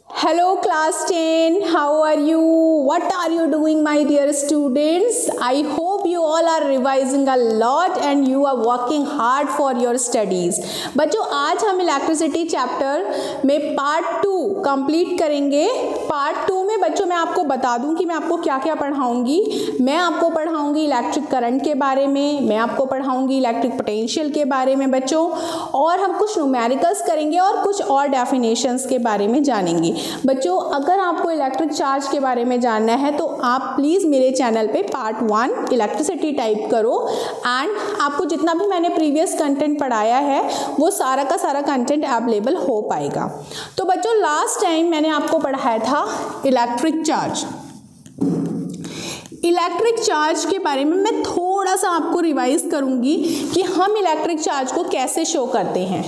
Hello class 10, how are you? What are you doing my dear students? I hope you all are revising a lot and you are working hard for your studies. बच्चों आज हम electricity chapter में part 2 complete करेंगे। Part 2 में बच्चों मैं आपको बता दूं कि मैं आपको क्या क्या पढ़ाऊंगी। मैं आपको पढ़ाऊंगी इलेक्ट्रिक करंट के बारे में, मैं आपको पढ़ाऊंगी इलेक्ट्रिक पोटेंशियल के बारे में बच्चों, और हम कुछ न्यूमेरिकल्स करेंगे और कुछ और डेफिनेशंस के बारे में जानेंगे। बच्चों अगर आपको इलेक्ट्रिक चार्ज के बारे में जानना है तो आप प्लीज़ मेरे चैनल पे पार्ट 1 इलेक्ट्रिसिटी टाइप करो एंड आपको जितना भी मैंने प्रीवियस कंटेंट पढ़ाया है वो सारा का सारा कंटेंट अवेलेबल हो पाएगा। तो बच्चों लास्ट टाइम मैंने आपको पढ़ाया था इलेक्ट्रिक चार्ज। इलेक्ट्रिक चार्ज के बारे में मैं थोड़ा सा आपको रिवाइज करूँगी कि हम इलेक्ट्रिक चार्ज को कैसे शो करते हैं।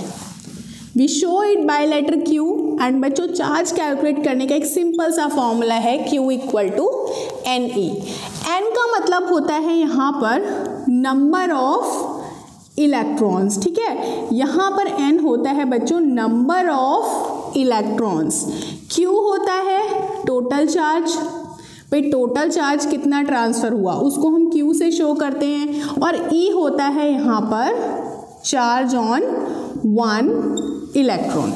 We show it by letter Q and बच्चों चार्ज कैलकुलेट करने का एक सिंपल सा फॉर्मूला है Q equal to NE। N का मतलब होता है यहाँ पर नंबर ऑफ इलेक्ट्रॉन्स, ठीक है। यहाँ पर N होता है बच्चों नंबर ऑफ इलेक्ट्रॉन्स, Q होता है टोटल चार्ज। भाई टोटल चार्ज कितना ट्रांसफ़र हुआ उसको हम Q से शो करते हैं, और E होता है यहाँ पर चार्ज ऑन 1 इलेक्ट्रॉन।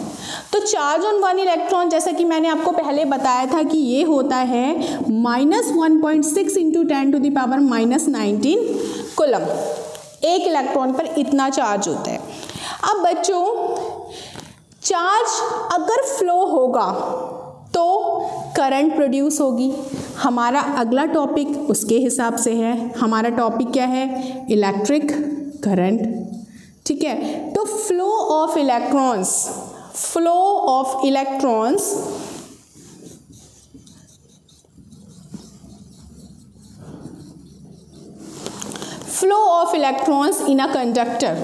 तो चार्ज ऑन 1 इलेक्ट्रॉन जैसा कि मैंने आपको पहले बताया था कि ये होता है -1.6 इंटू 10⁻⁻19 कूलम। एक इलेक्ट्रॉन पर इतना चार्ज होता है। अब बच्चों चार्ज अगर फ्लो होगा तो करंट प्रोड्यूस होगी। हमारा अगला टॉपिक उसके हिसाब से है। हमारा टॉपिक क्या है? इलेक्ट्रिक करंट, ठीक है। तो flow of electrons in a conductor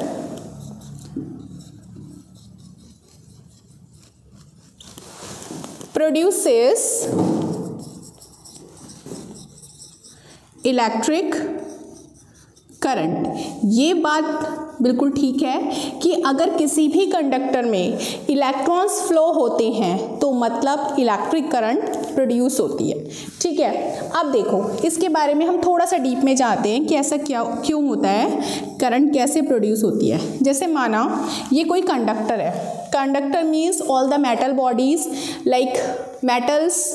produces electric current. ये बात बिल्कुल ठीक है कि अगर किसी भी कंडक्टर में इलेक्ट्रॉन्स फ्लो होते हैं तो मतलब इलेक्ट्रिक करंट प्रोड्यूस होती है, ठीक है। अब देखो इसके बारे में हम थोड़ा सा डीप में जाते हैं कि ऐसा क्यों होता है, करंट कैसे प्रोड्यूस होती है। जैसे माना ये कोई कंडक्टर है। Conductor means all the metal bodies like metals,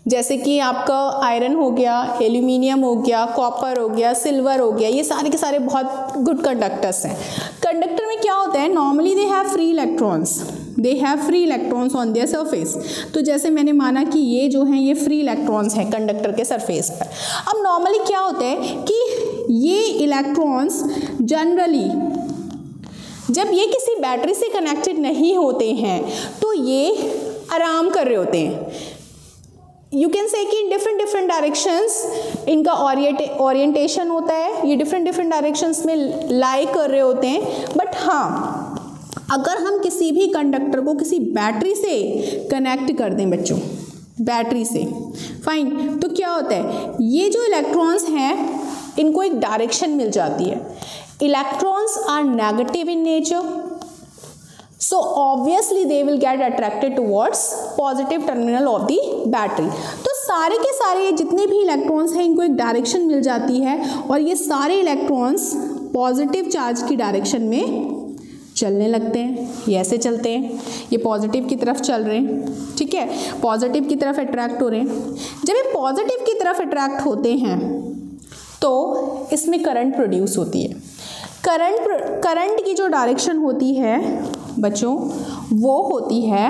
जैसे कि आपका आयरन हो गया, एल्यूमिनियम हो गया, कॉपर हो गया, सिल्वर हो गया, ये सारे के सारे बहुत गुड कंडक्टर्स हैं। कंडक्टर में क्या होता है, normally they have free electrons on their surface. तो जैसे मैंने माना कि ये जो हैं ये फ्री इलेक्ट्रॉन्स हैं कंडक्टर के सरफेस पर। अब नॉर्मली क्या होता है कि ये इलेक्ट्रॉन्स जनरली जब ये किसी बैटरी से कनेक्टेड नहीं होते हैं तो ये आराम कर रहे होते हैं। यू कैन से कि डिफरेंट डायरेक्शंस इनका ओरिएंटेशन होता है, ये डिफरेंट डायरेक्शंस में लाई कर रहे होते हैं। बट हाँ अगर हम किसी भी कंडक्टर को किसी बैटरी से कनेक्ट कर दें बच्चों, बैटरी से, फाइन, तो क्या होता है, ये जो इलेक्ट्रॉन्स हैं इनको एक डायरेक्शन मिल जाती है। Electrons are negative in nature, so obviously they will get attracted towards positive terminal of the battery। तो सारे के सारे जितने भी इलेक्ट्रॉन्स हैं इनको एक डायरेक्शन मिल जाती है और ये सारे इलेक्ट्रॉन्स पॉजिटिव चार्ज की डायरेक्शन में चलने लगते हैं। ये ऐसे चलते हैं, ये पॉजिटिव की तरफ चल रहे हैं, ठीक है, पॉजिटिव की तरफ अट्रैक्ट हो रहे हैं। जब ये पॉजिटिव की तरफ अट्रैक्ट होते हैं तो इसमें करंट प्रोड्यूस होती है। करंट की जो डायरेक्शन होती है बच्चों वो होती है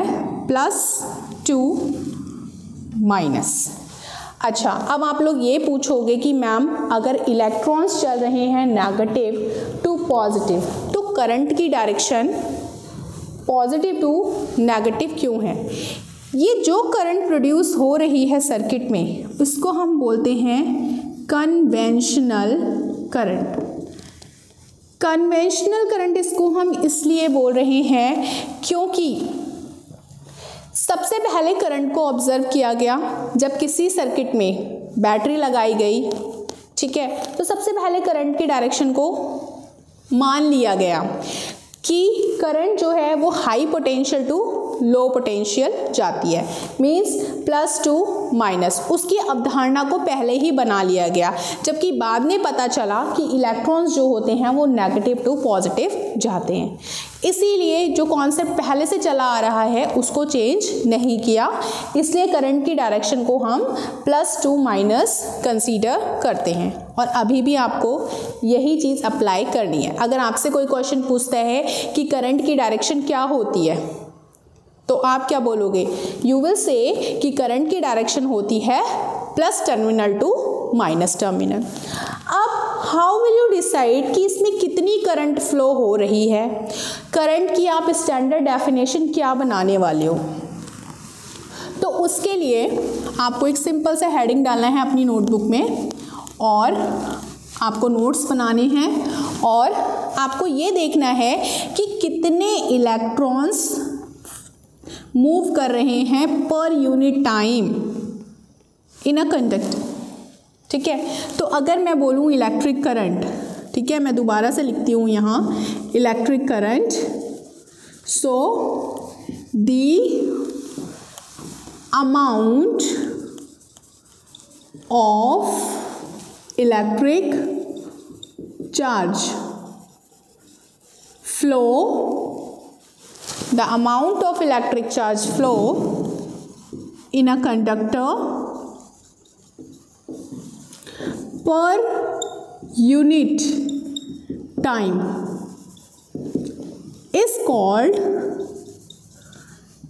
+2 माइनस। अच्छा अब आप लोग ये पूछोगे कि मैम अगर इलेक्ट्रॉन्स चल रहे हैं नेगेटिव टू पॉजिटिव तो करंट की डायरेक्शन पॉजिटिव टू नेगेटिव क्यों है? ये जो करंट प्रोड्यूस हो रही है सर्किट में उसको हम बोलते हैं कन्वेंशनल करंट। कन्वेंशनल करंट इसको हम इसलिए बोल रहे हैं क्योंकि सबसे पहले करंट को ऑब्जर्व किया गया जब किसी सर्किट में बैटरी लगाई गई, ठीक है, तो सबसे पहले करंट की डायरेक्शन को मान लिया गया कि करंट जो है वो high potential to low potential जाती है, मीन्स प्लस टू माइनस। उसकी अवधारणा को पहले ही बना लिया गया, जबकि बाद में पता चला कि इलेक्ट्रॉन्स जो होते हैं वो नेगेटिव टू पॉजिटिव जाते हैं। इसीलिए जो कॉन्सेप्ट पहले से चला आ रहा है उसको चेंज नहीं किया, इसलिए करंट की डायरेक्शन को हम प्लस टू माइनस कंसीडर करते हैं। और अभी भी आपको यही चीज़ अप्लाई करनी है। अगर आपसे कोई क्वेश्चन पूछता है कि करंट की डायरेक्शन क्या होती है, तो आप क्या बोलोगे? यू विल से कि करंट की डायरेक्शन होती है plus terminal to minus terminal. अब हाउ विल यू डिसाइड कि इसमें कितनी करंट फ्लो हो रही है? करंट की आप स्टैंडर्ड डेफिनेशन क्या बनाने वाले हो? तो उसके लिए आपको एक सिंपल सा हेडिंग डालना है अपनी नोटबुक में, और आपको नोट्स बनाने हैं, और आपको ये देखना है कि कितने इलेक्ट्रॉन्स मूव कर रहे हैं per unit time in a conductor. ठीक है, तो अगर मैं बोलूँ इलेक्ट्रिक करंट, ठीक है, मैं दोबारा से लिखती हूँ यहाँ electric current, so the amount of electric charge flow, the amount of electric charge flow in a conductor per unit time is called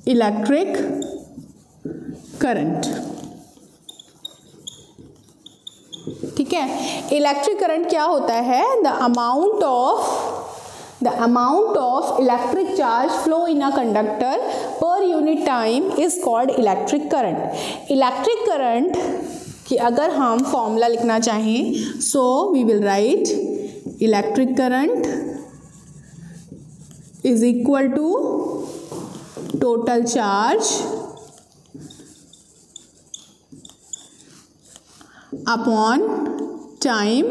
electric current। ठीक है, इलेक्ट्रिक करंट क्या होता है? The amount of electric charge flow in a conductor per unit time is called electric current। Electric current कि अगर हम formula लिखना चाहें, so we will write electric current is equal to total charge upon time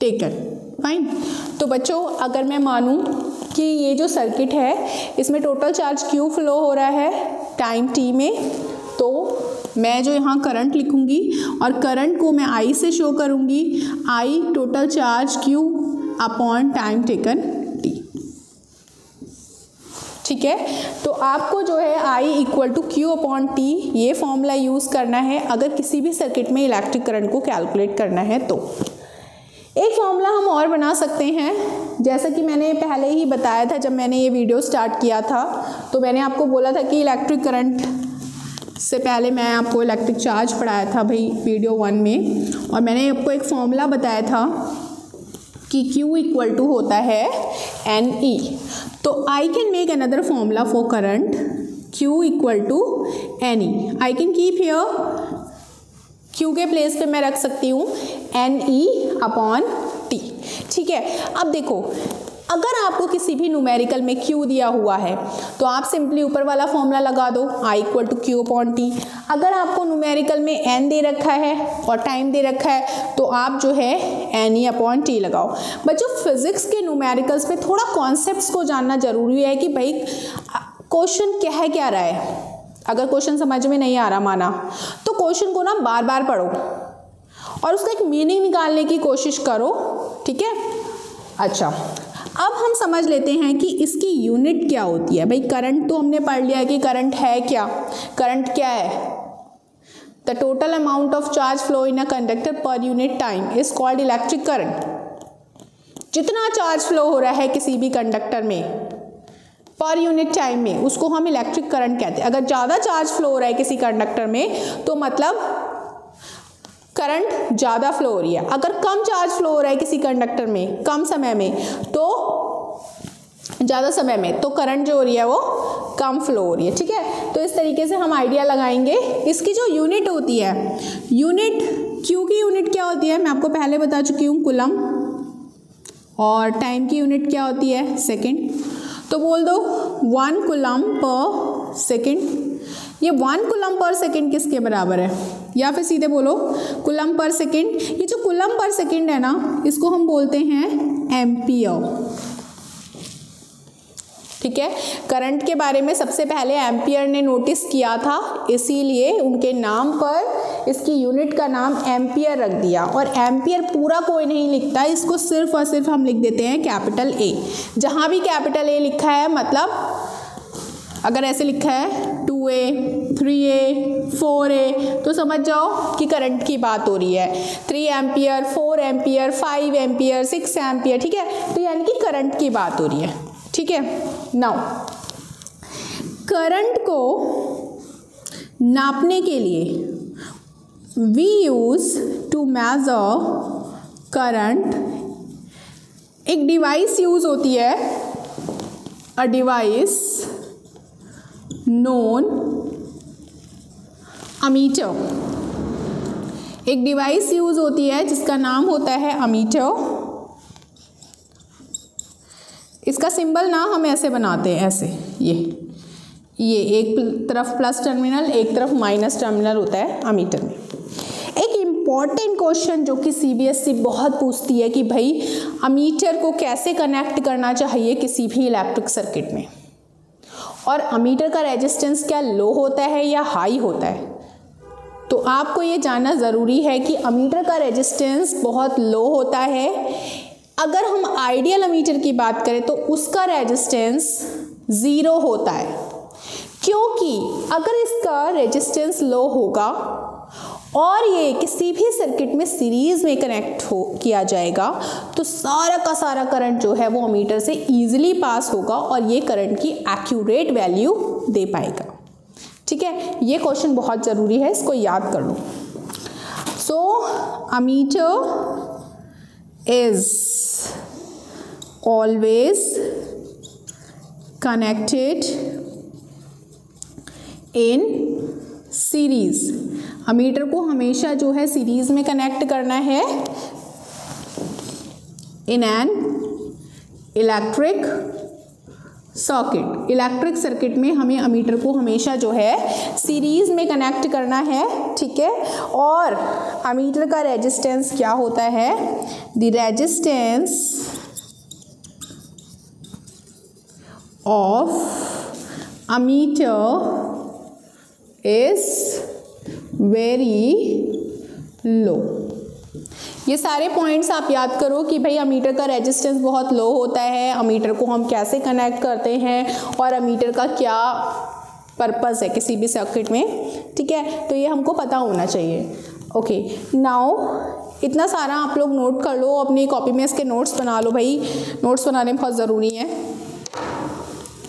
taken। Fine. तो बच्चों, अगर मैं मानूं कि ये जो सर्किट है इसमें टोटल चार्ज क्यू फ्लो हो रहा है टाइम टी में, तो मैं जो यहाँ करंट लिखूंगी और करंट को मैं आई से शो करूंगी, I total charge Q upon time taken T. ठीक है, तो आपको जो है I equal to Q upon T ये फॉर्मूला यूज़ करना है अगर किसी भी सर्किट में इलेक्ट्रिक करंट को कैलकुलेट करना है। तो एक फॉर्मूला हम और बना सकते हैं, जैसा कि मैंने पहले ही बताया था जब मैंने ये वीडियो स्टार्ट किया था, तो मैंने आपको बोला था कि इलेक्ट्रिक करंट से पहले मैं आपको इलेक्ट्रिक चार्ज पढ़ाया था भाई वीडियो 1 में, और मैंने आपको एक फॉर्मूला बताया था कि Q इक्वल टू होता है NE। तो I can make another formula for current, Q equal to NE। I can keep here Q के प्लेस पे मैं रख सकती हूँ NE अपॉन T। ठीक है, अब देखो, अगर आपको किसी भी न्यूमेरिकल में Q दिया हुआ है तो आप सिंपली ऊपर वाला फॉर्मूला लगा दो, I equal to Q upon T। अगर आपको न्यूमेरिकल में N दे रखा है और टाइम दे रखा है तो आप जो है NE अपॉन T लगाओ। बच्चों, फिजिक्स के न्यूमेरिकल्स में थोड़ा कॉन्सेप्ट्स को जानना जरूरी है कि भाई क्वेश्चन क्या रहा है। अगर क्वेश्चन समझ में नहीं आ रहा माना, तो क्वेश्चन को ना बार बार पढ़ो और उसका एक मीनिंग निकालने की कोशिश करो। ठीक है, अच्छा, अब हम समझ लेते हैं कि इसकी यूनिट क्या होती है। भाई करंट तो हमने पढ़ लिया है कि करंट है क्या। करंट क्या है? The total amount of charge flow in a conductor per unit time is called electric current. जितना चार्ज फ्लो हो रहा है किसी भी कंडक्टर में पर यूनिट टाइम में, उसको हम इलेक्ट्रिक करंट कहते हैं। अगर ज़्यादा चार्ज फ्लो हो रहा है किसी कंडक्टर में तो मतलब करंट ज़्यादा फ्लो हो रही है। अगर कम चार्ज फ्लो हो रहा है किसी कंडक्टर में कम समय में, तो ज़्यादा समय में, तो करंट जो हो रही है वो कम फ्लो हो रही है। ठीक है, तो इस तरीके से हम आइडिया लगाएंगे। इसकी जो यूनिट होती है, यूनिट क्यू की यूनिट क्या होती है मैं आपको पहले बता चुकी हूँ, कूलम, और टाइम की यूनिट क्या होती है? सेकेंड। तो बोल दो 1 कूलम पर सेकेंड। ये 1 कूलम पर सेकेंड किसके बराबर है? या फिर सीधे बोलो कूलम पर सेकेंड। ये जो कूलम पर सेकेंड है ना, इसको हम बोलते हैं एम्पियर। ठीक है। करंट के बारे में सबसे पहले एम्पियर ने नोटिस किया था, इसीलिए उनके नाम पर इसकी यूनिट का नाम एम्पियर रख दिया। और एम्पियर पूरा कोई नहीं लिखता, इसको सिर्फ और सिर्फ हम लिख देते हैं कैपिटल ए। जहाँ भी कैपिटल ए लिखा है, मतलब अगर ऐसे लिखा है 2A 3A 4A, तो समझ जाओ कि करंट की बात हो रही है। 3 एम्पियर 4 एम्पियर 5 एम्पियर 6 एम्पियर, ठीक है, तो यानी कि करंट की बात हो रही है। ठीक है। नाउ करंट को नापने के लिए we use to measure current, एक डिवाइस यूज होती है, अ डिवाइस नोन अमीटर। एक डिवाइस यूज होती है जिसका नाम होता है अमीटर। इसका सिंबल ना हम ऐसे बनाते हैं, ऐसे ये एक तरफ प्लस टर्मिनल, एक तरफ माइनस टर्मिनल होता है अमीटर में। एक इम्पॉर्टेंट क्वेश्चन जो कि सीबीएसई बहुत पूछती है कि भाई अमीटर को कैसे कनेक्ट करना चाहिए किसी भी इलेक्ट्रिक सर्किट में, और अमीटर का रेजिस्टेंस क्या लो होता है या हाई होता है। तो आपको ये जानना ज़रूरी है कि अमीटर का रेजिस्टेंस बहुत लो होता है। अगर हम आइडियल अमीटर की बात करें तो उसका रेजिस्टेंस 0 होता है, क्योंकि अगर इसका रेजिस्टेंस लो होगा और ये किसी भी सर्किट में सीरीज़ में कनेक्ट किया जाएगा तो सारा का सारा करंट जो है वो अमीटर से ईजिली पास होगा और ये करंट की एक्यूरेट वैल्यू दे पाएगा। ठीक है, ये क्वेश्चन बहुत ज़रूरी है, इसको याद कर लो। So ammeter is always connected in series। Ammeter को हमेशा जो है सीरीज में कनेक्ट करना है in an electric circuit. Electric circuit में हमें अमीटर को हमेशा जो है सीरीज में कनेक्ट करना है। ठीक है, और अमीटर का रेजिस्टेंस क्या होता है? The resistance of ammeter is very low. ये सारे पॉइंट्स आप याद करो कि भाई अमीटर का रेजिस्टेंस बहुत लो होता है, अमीटर को हम कैसे कनेक्ट करते हैं और अमीटर का क्या पर्पस है किसी भी सर्किट में। ठीक है, तो ये हमको पता होना चाहिए। ओके, नाउ इतना सारा आप लोग नोट कर लो, अपनी कॉपी में इसके नोट्स बना लो भाई, नोट्स बनाने बहुत ज़रूरी है।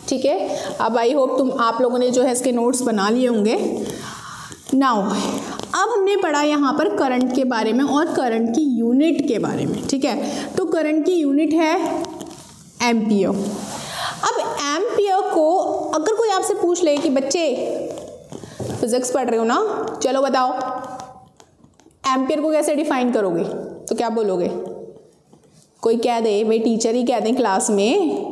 ठीक है, अब आई होप आप लोगों ने जो है इसके नोट्स बना लिए होंगे। नाउ अब हमने पढ़ा यहाँ पर करंट के बारे में और करंट की यूनिट के बारे में। ठीक है, तो करंट की यूनिट है एम्पियर। अब एम्पियर को अगर कोई आपसे पूछ ले कि बच्चे फिजिक्स पढ़ रहे हो ना, चलो बताओ एम्पियर को कैसे डिफाइन करोगे, तो क्या बोलोगे? कोई कह दे, भाई टीचर ही कह दें क्लास में,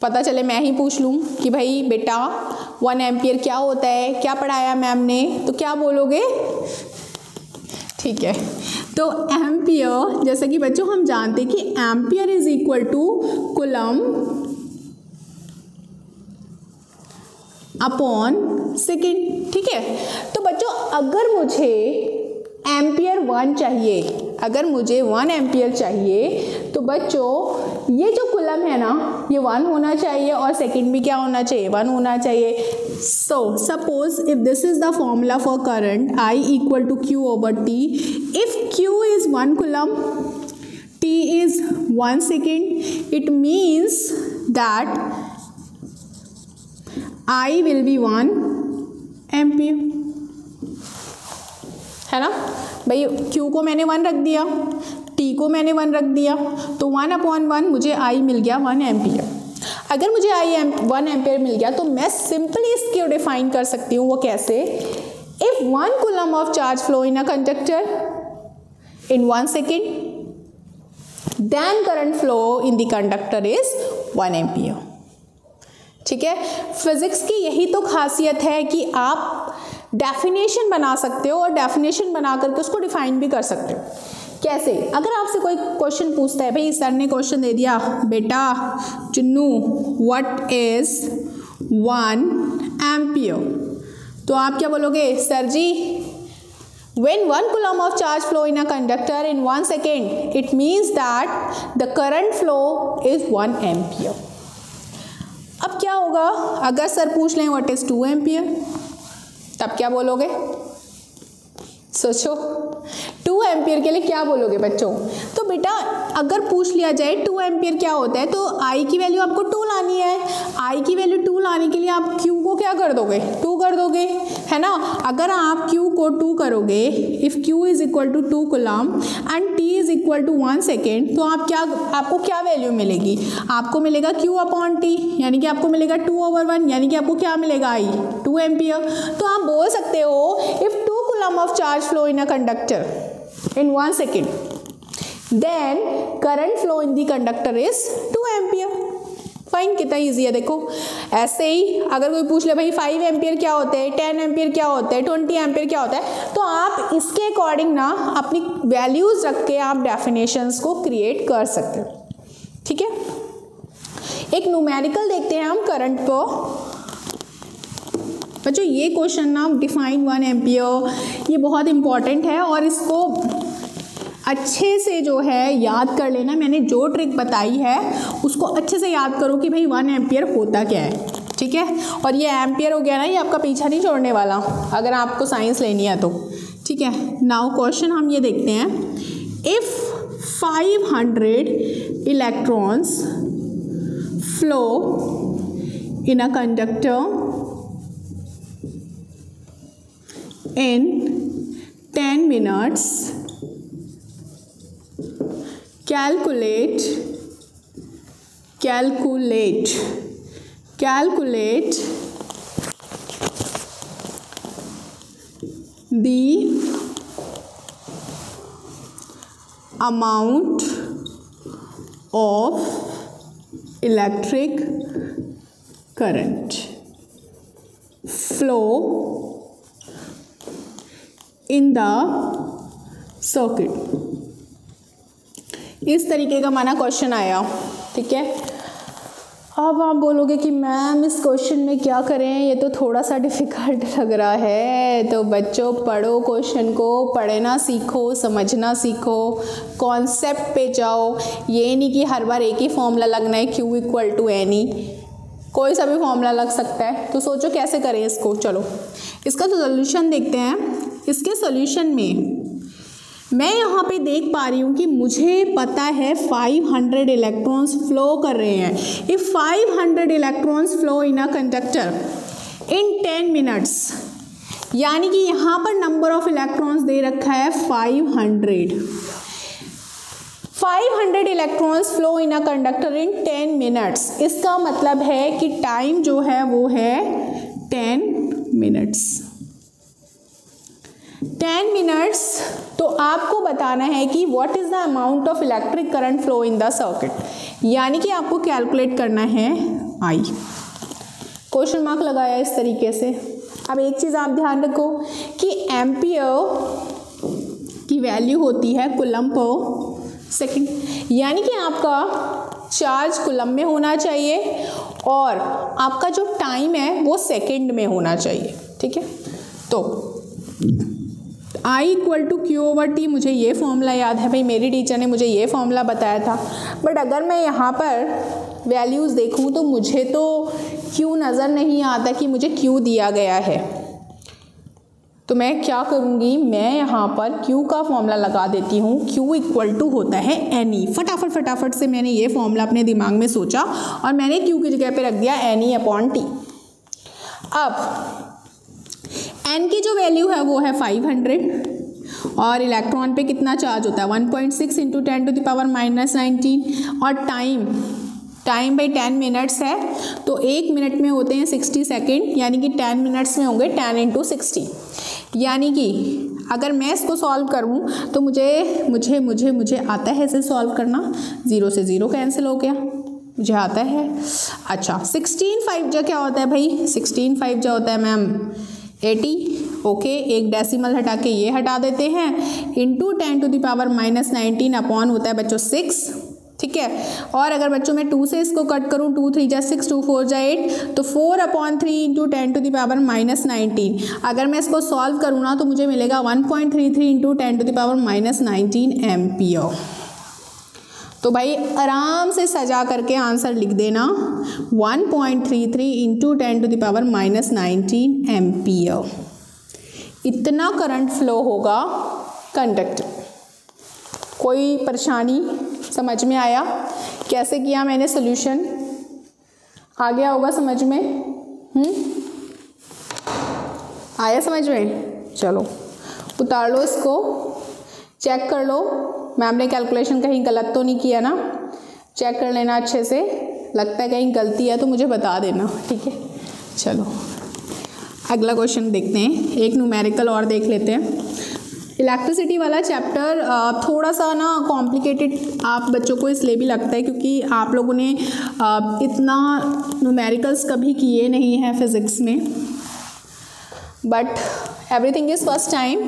पता चले मैं ही पूछ लूँ कि भाई बेटा 1 एम्पियर क्या होता है, क्या पढ़ाया मैम ने, तो क्या बोलोगे? ठीक है, तो एम्पियर जैसे कि बच्चों हम जानते हैं कि ampere is equal to coulomb upon second. ठीक है, तो बच्चों अगर मुझे एम्पियर 1 चाहिए, अगर मुझे 1 एम्पियर चाहिए, तो बच्चों ये जो कूलम है ना ये 1 होना चाहिए और सेकेंड भी क्या होना चाहिए? 1 होना चाहिए। So suppose if this is the formula for current I equal to Q over T, if Q is 1 coulomb, T is 1 second, it means that I will be 1 ampere, है ना भाई। Q को मैंने 1 रख दिया, T को मैंने 1 रख दिया, तो 1/1 मुझे I मिल गया 1 एम्पियर। अगर मुझे 1 एम्पियर मिल गया तो मैं सिंपली इसको डिफाइन कर सकती हूँ। वो कैसे? If 1 coulomb of charge flow in a conductor in 1 second, then current flow in the conductor is 1 ampere. ठीक है, फिजिक्स की यही तो खासियत है कि आप डेफिनेशन बना सकते हो और डेफिनेशन बना करके उसको डिफाइन भी कर सकते हो कैसे? अगर आपसे कोई क्वेश्चन पूछता है, भाई सर ने क्वेश्चन दे दिया, बेटा चुन्नू व्हाट इज 1 एम्पियर, तो आप क्या बोलोगे? Sir ji when 1 coulomb of charge flow in a conductor in 1 second, it means that the current flow is 1 ampere. अब क्या होगा अगर सर पूछ लें व्हाट इज 2 एम्पियर, तब क्या बोलोगे? सोचो 2 एम्पियर के लिए क्या बोलोगे बच्चों? तो बेटा अगर पूछ लिया जाए 2 एम्पियर क्या होता है, तो आई की वैल्यू आपको 2 लानी है। आई की वैल्यू 2 लाने के लिए आप क्यू को क्या कर दोगे? 2 कर दोगे, है ना। अगर आप क्यू को 2 करोगे, if Q is equal to 2 coulomb and T is equal to 1 second, तो आपको क्या वैल्यू मिलेगी? आपको मिलेगा क्यू अपॉन टी, यानी कि आपको मिलेगा 2/1, यानी कि आपको क्या मिलेगा? आई 2 एम्पियर। तो आप बोल सकते हो if 2 coulomb of charge flow in a conductor in 1 second, then current flow in the conductor is 2 ampere. Fine, कितना ईजी है देखो। ऐसे ही अगर कोई पूछ ले भाई 5 एम्पियर क्या होते हैं, 10 एम्पियर क्या होता है, 20 एम्पियर क्या होता है, तो आप इसके अकॉर्डिंग ना अपनी वैल्यूज रख के आप डेफिनेशंस को क्रिएट कर सकते हो, ठीक है। एक न्यूमेरिकल देखते हैं हम करंट को। बच्चों ये क्वेश्चन ना डिफाइन 1 एम्पियर, ये बहुत इंपॉर्टेंट है और इसको अच्छे से जो है याद कर लेना। मैंने जो ट्रिक बताई है उसको अच्छे से याद करो कि भाई 1 एम्पियर होता क्या है, ठीक है। और ये एम्पियर हो गया ना, ये आपका पीछा नहीं छोड़ने वाला अगर आपको साइंस लेनी है तो, ठीक है। नाउ क्वेश्चन हम ये देखते हैं, if 500 electrons flow in a conductor in 10 minutes, calculate the amount of electric current flow in the circuit. इस तरीके का माना क्वेश्चन आया, ठीक है। अब आप बोलोगे कि मैम इस क्वेश्चन में क्या करें, ये तो थोड़ा सा डिफ़िकल्ट लग रहा है। तो बच्चों पढ़ो क्वेश्चन को, पढ़ना सीखो, समझना सीखो, कॉन्सेप्ट पे जाओ। ये नहीं कि हर बार एक ही फॉर्मूला लगना है, Q इक्वल टू एनी, कोई सा भी फॉर्मूला लग सकता है। तो सोचो कैसे करें इसको। चलो इसका तो सोल्यूशन देखते हैं। इसके सॉल्यूशन में मैं यहाँ पे देख पा रही हूँ कि मुझे पता है 500 इलेक्ट्रॉन्स फ्लो कर रहे हैं। If 500 electrons flow in a conductor in 10 minutes, यानी कि यहाँ पर नंबर ऑफ इलेक्ट्रॉन्स दे रखा है 500 electrons flow in a conductor in 10 minutes. इसका मतलब है कि टाइम जो है वो है 10 मिनट्स। 10 मिनट्स, तो आपको बताना है कि what is the amount of electric current flow in the circuit, यानी कि आपको कैलकुलेट करना है आई। क्वेश्चन मार्क लगाया इस तरीके से। अब एक चीज़ आप ध्यान रखो कि एम्पियर की वैल्यू होती है कूलम पर सेकेंड, यानी कि आपका चार्ज कूलम में होना चाहिए और आपका जो टाइम है वो सेकेंड में होना चाहिए, ठीक है। तो I equal to Q over T, मुझे ये फॉर्मूला याद है भाई, मेरी टीचर ने मुझे ये फॉर्मूला बताया था। बट अगर मैं यहाँ पर वैल्यूज़ देखूँ तो मुझे तो क्यू नज़र नहीं आता कि मुझे क्यू दिया गया है। तो मैं क्या करूँगी, मैं यहाँ पर क्यू का फॉर्मूला लगा देती हूँ। क्यू इक्वल टू होता है एनी। फटाफट से मैंने ये फॉर्मूला अपने दिमाग में सोचा और मैंने क्यू की जगह पे रख दिया एनी अपॉन टी। अब एन की जो वैल्यू है वो है 500 और इलेक्ट्रॉन पे कितना चार्ज होता है 1.6 इंटू 10 टू द पावर -19 और टाइम बाई 10 मिनट्स है, तो 1 मिनट में होते हैं 60 सेकेंड, यानी कि 10 मिनट्स में होंगे 10 इंटू 60। यानी कि अगर मैं इसको सॉल्व करूं तो मुझे आता है इसे सॉल्व करना। 0 से 0 कैंसिल हो गया, मुझे आता है। अच्छा 16 5 जा क्या होता है भाई, 16 5 जा होता है मैम 80 ओके, एक डेसिमल हटा के ये हटा देते हैं, इंटू 10⁻⁻19 अपॉन होता है बच्चों 6, ठीक है। और अगर बच्चों मैं 2 से इसको कट करूँ, 2 3 जा 6, 2 4 जा 8, तो 4/3 इंटू 10⁻⁻19। अगर मैं इसको सॉल्व करूँ ना तो मुझे मिलेगा 1.33 इंटू 10⁻⁻19 एम्पियर। तो भाई आराम से सजा करके आंसर लिख देना 1.33 इंटू 10⁻⁻19 एम्पियर। इतना करंट फ्लो होगा कंडक्टर। कोई परेशानी समझ में आया? कैसे किया मैंने सोल्यूशन? आ गया होगा समझ में? आया समझ में? चलो उतार लो इसको, चेक कर लो मैम ने कैलकुलेशन कहीं गलत तो नहीं किया ना, चेक कर लेना अच्छे से, लगता है कहीं गलती है तो मुझे बता देना, ठीक है। चलो अगला क्वेश्चन देखते हैं, एक न्यूमेरिकल और देख लेते हैं। इलेक्ट्रिसिटी वाला चैप्टर थोड़ा सा ना कॉम्प्लिकेटेड आप बच्चों को इसलिए भी लगता है क्योंकि आप लोगों ने इतना न्यूमेरिकल्स कभी किए नहीं हैं फिज़िक्स में, but everything is first time,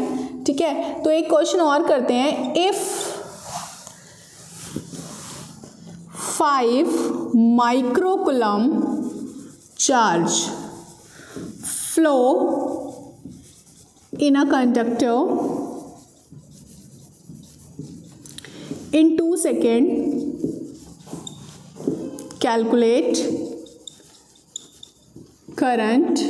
ठीक है। तो एक क्वेश्चन और करते हैं, if 5 microcoulomb charge flow in a conductor in 2 seconds, calculate current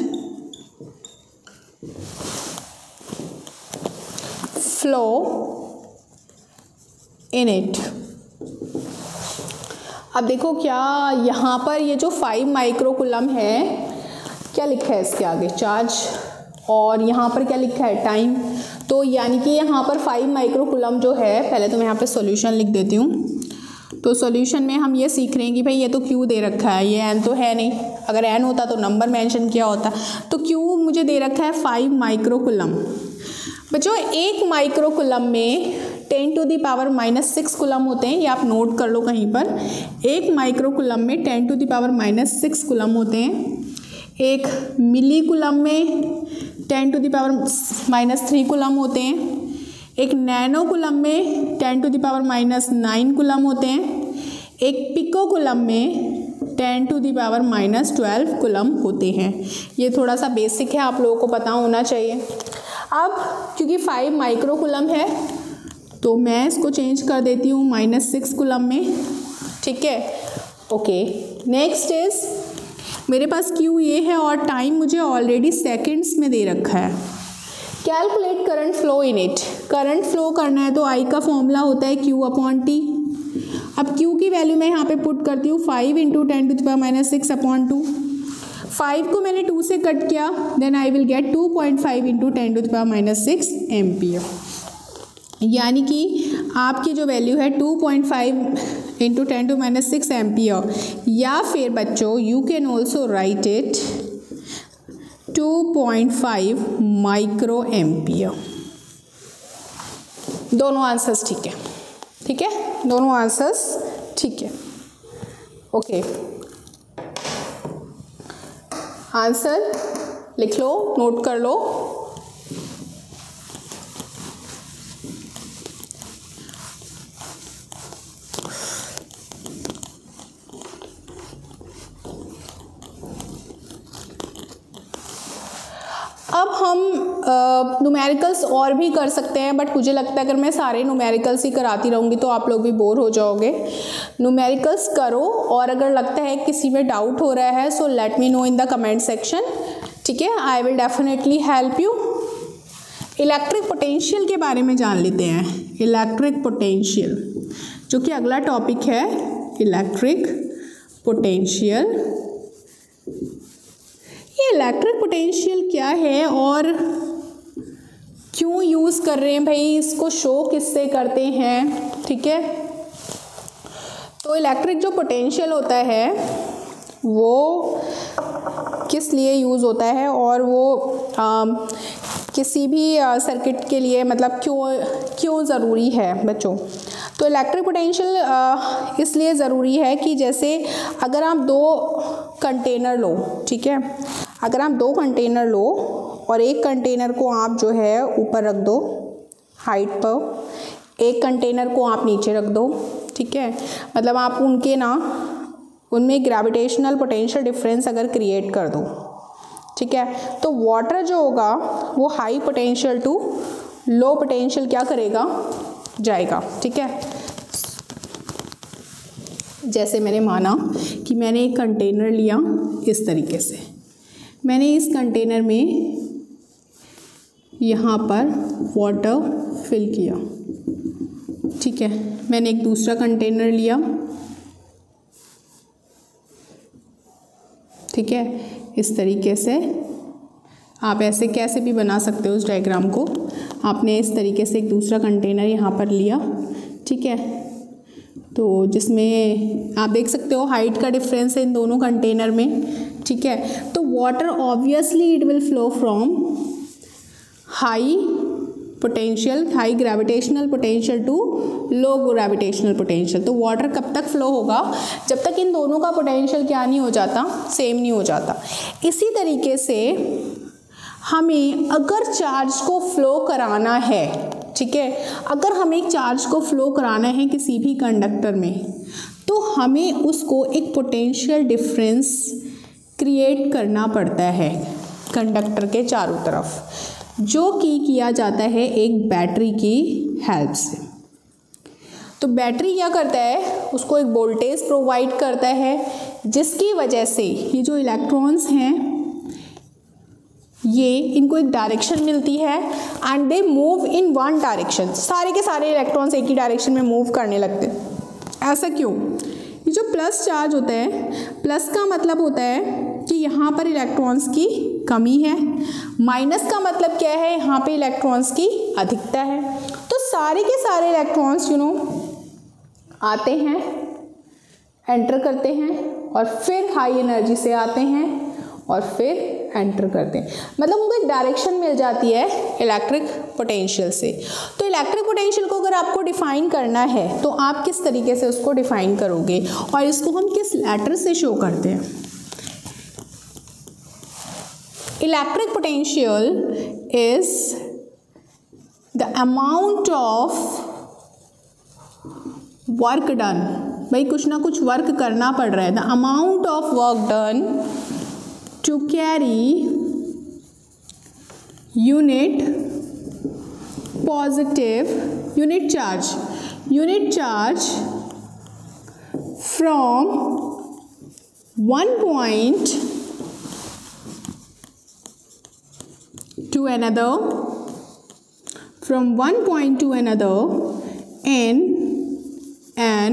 flow in it। अब देखो क्या यहाँ पर ये जो 5 माइक्रोकूलम है, क्या लिखा है इसके आगे? चार्ज, और यहाँ पर क्या लिखा है? टाइम। तो यानी कि यहाँ पर 5 माइक्रोकूलम जो है, पहले तो मैं यहाँ पे सॉल्यूशन लिख देती हूँ। तो सॉल्यूशन में हम ये सीख रहे हैं कि भाई ये तो क्यू दे रखा है, ये एन तो है नहीं, अगर एन होता तो नंबर मेंशन किया होता। तो क्यू मुझे दे रखा है 5 माइक्रोकूलम। बच्चों एक माइक्रोकूलम में 10⁻⁻6 कूलम होते हैं, ये आप नोट कर लो कहीं पर। एक माइक्रोकूलम में 10⁻⁻6 कूलम होते हैं। एक मिलीकूलम में 10⁻⁻3 कूलम होते हैं। एक नैनोकूलम में 10⁻⁻9 कूलम होते हैं। एक पिकोकूलम में 10⁻⁻12 कूलम होते हैं। ये थोड़ा सा बेसिक है, आप लोगों को पता होना चाहिए। अब क्योंकि 5 माइक्रोकूलम है तो मैं इसको चेंज कर देती हूँ -6 कूलम में, ठीक है। ओके, नेक्स्ट इज मेरे पास क्यू ये है और टाइम मुझे ऑलरेडी सेकंड्स में दे रखा है। Calculate current flow in it. Current flow करना है तो आई का फॉर्मूला होता है Q/T। अब Q की वैल्यू मैं यहाँ पे पुट करती हूँ 5 इंटू 10⁻⁻6/2। 5 को मैंने 2 से कट किया, then I will get 2.5 into 10⁻6 ampere. यानी कि आपकी जो वैल्यू है 2.5 इंटू 10⁻6 एम्पियर, या फिर बच्चों you can also right it 2.5 micro ampere. दोनों आंसर्स ठीक है, ठीक है, दोनों आंसर्स ठीक है। ओके, आंसर लिख लो, नोट कर लो। अब हम न्यूमेरिकल्स और भी कर सकते हैं, बट मुझे लगता है अगर मैं सारे न्यूमेरिकल्स ही कराती रहूँगी तो आप लोग भी बोर हो जाओगे। न्यूमेरिकल्स करो, और अगर लगता है किसी में डाउट हो रहा है so let me know in the comment section, ठीक है। I will definitely help you. Electric potential के बारे में जान लेते हैं। इलेक्ट्रिक पोटेंशियल जो कि अगला टॉपिक है, इलेक्ट्रिक पोटेंशियल। ये इलेक्ट्रिक पोटेंशियल क्या है और क्यों यूज़ कर रहे हैं भाई, इसको शो किससे करते हैं, ठीक है। तो इलेक्ट्रिक जो पोटेंशियल होता है वो किस लिए यूज़ होता है और वो किसी भी सर्किट के लिए मतलब क्यों ज़रूरी है बच्चों। तो इलेक्ट्रिक पोटेंशियल इसलिए ज़रूरी है कि जैसे अगर आप 2 कंटेनर लो, ठीक है, अगर आप 2 कंटेनर लो और एक कंटेनर को आप जो है ऊपर रख दो हाइट पर, एक कंटेनर को आप नीचे रख दो, ठीक है। मतलब आप उनके ना उनमें ग्रेविटेशनल पोटेंशियल डिफरेंस अगर क्रिएट कर दो, ठीक है, तो वाटर जो होगा वो high potential to low potential क्या करेगा, जाएगा, ठीक है। जैसे मैंने माना कि मैंने एक कंटेनर लिया इस तरीके से, मैंने इस कंटेनर में यहाँ पर वाटर फिल किया, ठीक है। मैंने एक दूसरा कंटेनर लिया, ठीक है, इस तरीके से आप ऐसे कैसे भी बना सकते हो उस डायग्राम को। आपने इस तरीके से एक दूसरा कंटेनर यहाँ पर लिया, ठीक है, तो जिसमें आप देख सकते हो हाइट का डिफरेंस है इन दोनों कंटेनर में, ठीक है। तो water obviously it will flow from high potential, high gravitational potential to low gravitational potential. तो वाटर कब तक फ्लो होगा, जब तक इन दोनों का पोटेंशियल क्या नहीं हो जाता, सेम नहीं हो जाता। इसी तरीके से हमें अगर चार्ज को फ्लो कराना है, ठीक है, अगर हमें एक चार्ज को फ्लो कराना है किसी भी कंडक्टर में, तो हमें उसको एक पोटेंशियल डिफरेंस क्रिएट करना पड़ता है कंडक्टर के चारों तरफ, जो कि किया जाता है एक बैटरी की हेल्प से। तो बैटरी क्या करता है, उसको एक वोल्टेज प्रोवाइड करता है, जिसकी वजह से ये जो इलेक्ट्रॉन्स हैं ये इनको एक डायरेक्शन मिलती है and they move in one direction. सारे के सारे इलेक्ट्रॉन्स एक ही डायरेक्शन में मूव करने लगते हैं। ऐसा क्यों? ये जो प्लस चार्ज होता है, प्लस का मतलब होता है कि यहाँ पर इलेक्ट्रॉन्स की कमी है, माइनस का मतलब क्या है, यहाँ पे इलेक्ट्रॉन्स की अधिकता है। तो सारे के सारे इलेक्ट्रॉन्स आते हैं, एंटर करते हैं और फिर हाई एनर्जी से आते हैं और फिर एंटर करते हैं, मतलब उनको एक डायरेक्शन मिल जाती है इलेक्ट्रिक पोटेंशियल से। तो इलेक्ट्रिक पोटेंशियल को अगर आपको डिफाइन करना है तो आप किस तरीके से उसको डिफाइन करोगे, और इसको हम किस लेटर से शो करते हैं? Electric potential is the amount of work done. भाई कुछ ना कुछ वर्क करना पड़ रहा है। The amount of work done to carry unit charge from one point to another in an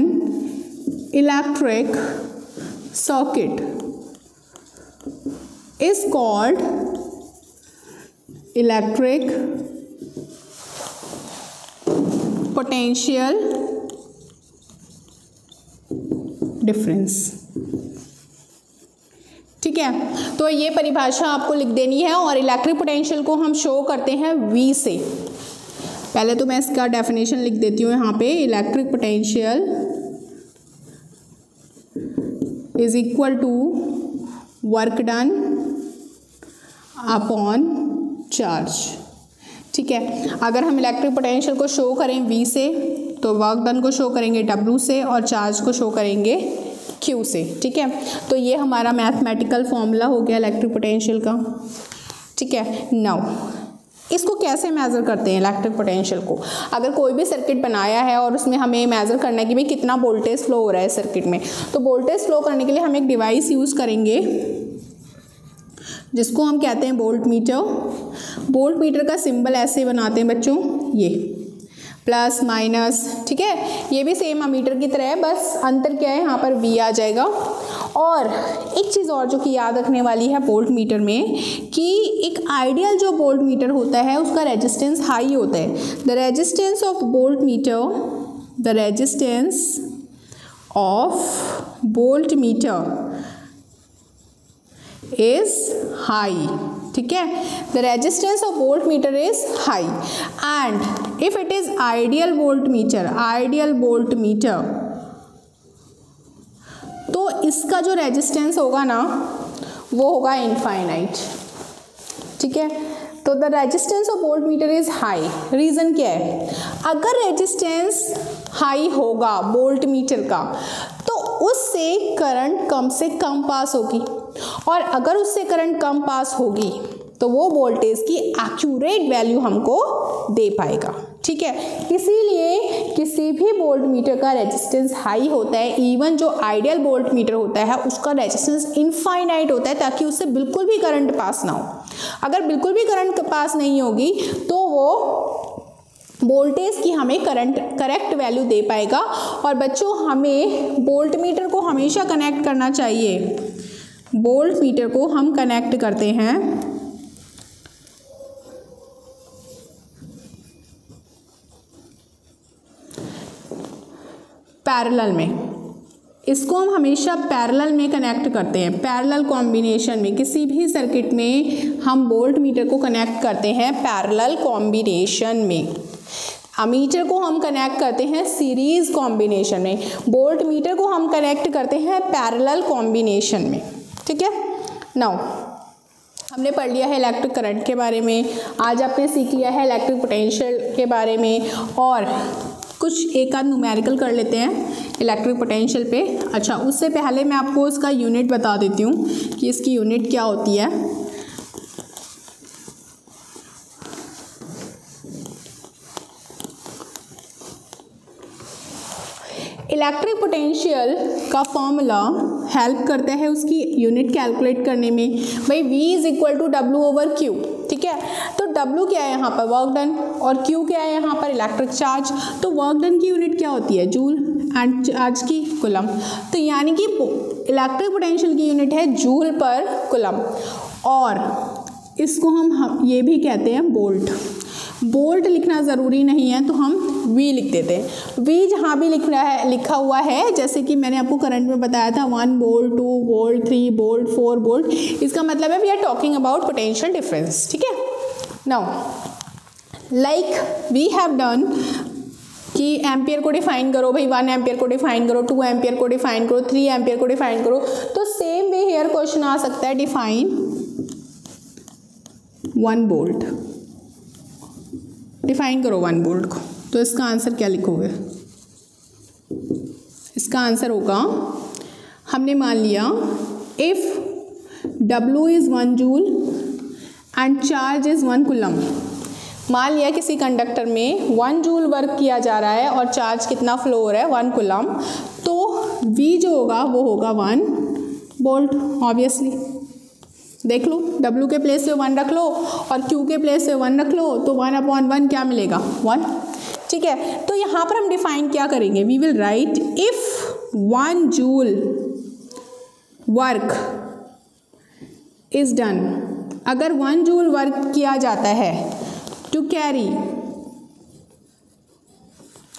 electric circuit is called electric potential difference। ठीक है, तो ये परिभाषा आपको लिख देनी है और इलेक्ट्रिक पोटेंशियल को हम शो करते हैं V से। पहले तो मैं इसका डेफिनेशन लिख देती हूँ यहाँ पे। Electric potential is equal to work done upon charge. ठीक है, अगर हम इलेक्ट्रिक पोटेंशियल को शो करें V से तो वर्क डन को शो करेंगे W से और चार्ज को शो करेंगे Q से। ठीक है, तो ये हमारा मैथमेटिकल फॉर्मूला हो गया इलेक्ट्रिक पोटेंशियल का। ठीक है, नाउ इसको कैसे मेज़र करते हैं इलेक्ट्रिक पोटेंशियल को? अगर कोई भी सर्किट बनाया है और उसमें हमें मेज़र करना है कि भाई कितना वोल्टेज फ्लो हो रहा है सर्किट में, तो वोल्टेज फ्लो करने के लिए हम एक डिवाइस यूज़ करेंगे जिसको हम कहते हैं वोल्ट मीटर। वोल्ट मीटर का सिंबल ऐसे बनाते हैं बच्चों, ये प्लस माइनस। ठीक है, ये भी सेम अमीटर की तरह है, बस अंतर क्या है, यहाँ पर V आ जाएगा। और एक चीज़ और जो कि याद रखने वाली है वोल्ट मीटर में, कि एक आइडियल जो वोल्ट मीटर होता है उसका रेजिस्टेंस हाई होता है। The resistance of volt meter is high. ठीक है, the resistance of volt meter is high and if it is ideal volt meter, तो इसका जो रेजिस्टेंस होगा ना वो होगा इनफाइनाइट। ठीक है, तो the resistance of volt meter is high. Reason क्या है? अगर रेजिस्टेंस हाई होगा वोल्ट मीटर का तो उससे करंट कम से कम पास होगी, और अगर उससे करंट कम पास होगी तो वो वोल्टेज की एक्यूरेट वैल्यू हमको दे पाएगा। ठीक है, इसीलिए किसी भी वोल्ट मीटर का रेजिस्टेंस हाई होता है। इवन जो आइडियल वोल्ट मीटर होता है उसका रेजिस्टेंस इनफाइनाइट होता है, ताकि उससे बिल्कुल भी करंट पास ना हो। अगर बिल्कुल भी करंट पास नहीं होगी तो वो वोल्टेज की हमें करेक्ट वैल्यू दे पाएगा। और बच्चों, हमें वोल्ट मीटर को हमेशा कनेक्ट करना चाहिए। वोल्ट मीटर को हम कनेक्ट करते हैं पैरेलल में। इसको हम हमेशा पैरेलल में कनेक्ट करते हैं, पैरेलल कॉम्बिनेशन में। किसी भी सर्किट में हम वोल्ट मीटर को कनेक्ट करते हैं पैरेलल कॉम्बिनेशन में। अमीटर को हम कनेक्ट करते हैं सीरीज कॉम्बिनेशन में, वोल्ट मीटर को हम कनेक्ट करते हैं पैरेलल कॉम्बिनेशन में। ठीक है, नाउ हमने पढ़ लिया है इलेक्ट्रिक करंट के बारे में, आज आपने सीख लिया है इलेक्ट्रिक पोटेंशियल के बारे में, और कुछ एक आध न्यूमेरिकल कर लेते हैं इलेक्ट्रिक पोटेंशियल पे। अच्छा, उससे पहले मैं आपको उसका यूनिट बता देती हूँ कि इसकी यूनिट क्या होती है। इलेक्ट्रिक पोटेंशियल का फॉर्मूला हेल्प करता है उसकी यूनिट कैलकुलेट करने में। भाई V is equal to W over Q। ठीक है, तो W क्या है यहाँ पर? Work done. और Q क्या है यहाँ पर? Electric charge. तो वर्क डन की यूनिट क्या होती है? जूल, एंड चार्ज की कूलम। तो यानी कि इलेक्ट्रिक पोटेंशियल की यूनिट है जूल पर कूलम, और इसको हम ये भी कहते हैं वोल्ट। वोल्ट लिखना ज़रूरी नहीं है, तो हम V लिख देते हैं। V जहाँ भी लिखा हुआ है, जैसे कि मैंने आपको करंट में बताया था 1 वोल्ट, 2 वोल्ट, 3 वोल्ट, 4 वोल्ट, इसका मतलब है we are talking about potential difference. ठीक है, now like we have done कि एम्पियर को डिफाइन करो, भाई 1 एम्पियर को डिफाइन करो, 2 एम्पियर को डिफाइन करो, 3 एम्पियर को डिफाइन करो। तो सेम वे हेयर क्वेश्चन आ सकता है, डिफाइन 1 वोल्ट। डिफाइन करो 1 वोल्ट को, तो इसका आंसर क्या लिखोगे? इसका आंसर होगा, हमने मान लिया if W is 1 joule and charge is 1 coulomb. मान लिया किसी कंडक्टर में 1 जूल वर्क किया जा रहा है और चार्ज कितना फ्लो हो रहा है? 1 कूलम। तो V जो होगा वो होगा 1 वोल्ट। ऑब्वियसली देख लो, W के प्लेस पे 1 रख लो और Q के प्लेस पे 1 रख लो, तो 1/1 क्या मिलेगा? 1। ठीक है, तो यहाँ पर हम डिफाइन क्या करेंगे? We will write if 1 joule work is done. अगर 1 जूल वर्क किया जाता है टू कैरी,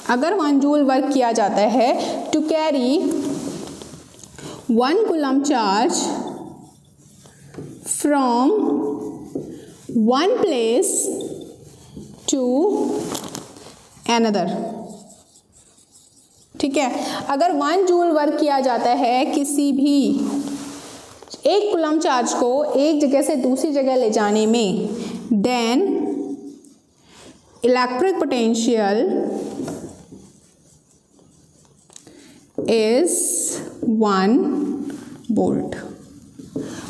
अगर 1 जूल वर्क किया जाता है to carry 1 coulomb charge from one place to another। ठीक है, अगर 1 जूल वर्क किया जाता है किसी भी 1 कूलम चार्ज को एक जगह से दूसरी जगह ले जाने में, then electric potential is 1 volt.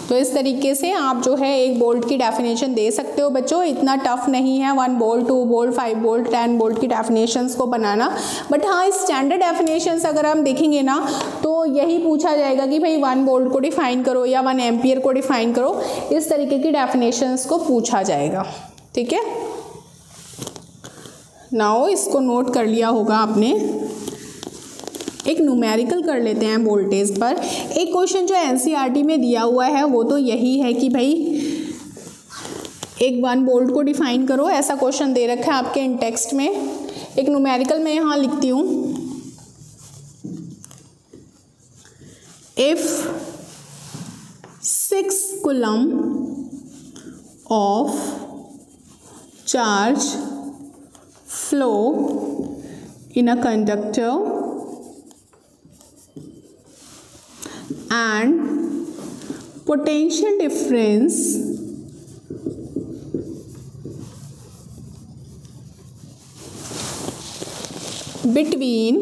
तो इस तरीके से आप जो है 1 वोल्ट की डेफिनेशन दे सकते हो बच्चों। इतना टफ नहीं है 1 वोल्ट, 2 वोल्ट, 5 वोल्ट, 10 वोल्ट की डेफिनेशंस को बनाना। बट हाँ, स्टैंडर्ड डेफिनेशंस अगर हम देखेंगे ना, तो यही पूछा जाएगा कि भाई 1 वोल्ट को डिफाइन करो या 1 एम्पियर को डिफाइन करो। इस तरीके की डेफिनेशंस को पूछा जाएगा। ठीक है, नाउ इसको नोट कर लिया होगा आपने। एक न्यूमेरिकल कर लेते हैं वोल्टेज पर। एक क्वेश्चन जो एनसीईआरटी में दिया हुआ है वो तो यही है कि भाई एक 1 वोल्ट को डिफाइन करो, ऐसा क्वेश्चन दे रखा है आपके इन टेक्स्ट में। एक न्यूमेरिकल मैं यहाँ लिखती हूँ, if 6 coulomb of charge flow in a conductor and potential difference between